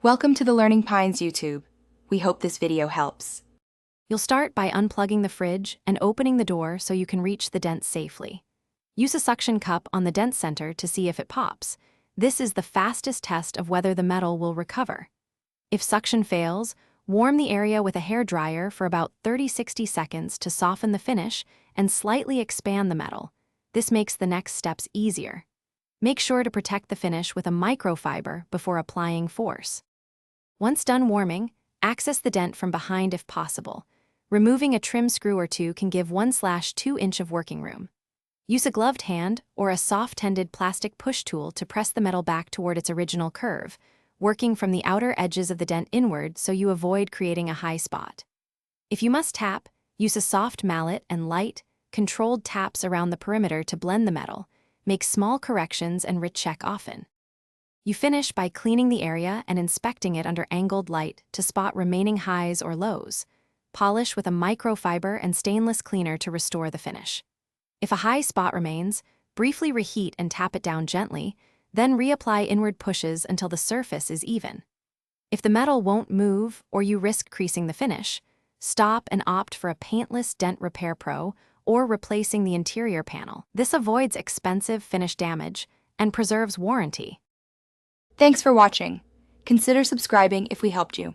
Welcome to the Learning Pines YouTube. We hope this video helps. You'll start by unplugging the fridge and opening the door so you can reach the dent safely. Use a suction cup on the dent center to see if it pops. This is the fastest test of whether the metal will recover. If suction fails, warm the area with a hairdryer for about 30-60 seconds to soften the finish and slightly expand the metal. This makes the next steps easier. Make sure to protect the finish with a microfiber before applying force. Once done warming, access the dent from behind if possible. Removing a trim screw or two can give 1/2 inch of working room. Use a gloved hand or a soft-ended plastic push tool to press the metal back toward its original curve, working from the outer edges of the dent inward so you avoid creating a high spot. If you must tap, use a soft mallet and light, controlled taps around the perimeter to blend the metal. Make small corrections and recheck often. You finish by cleaning the area and inspecting it under angled light to spot remaining highs or lows. Polish with a microfiber and stainless cleaner to restore the finish. If a high spot remains, briefly reheat and tap it down gently, then reapply inward pushes until the surface is even. If the metal won't move or you risk creasing the finish, stop and opt for a paintless Dent Repair Pro or replacing the interior panel. This avoids expensive finish damage and preserves warranty. Thanks for watching. Consider subscribing if we helped you.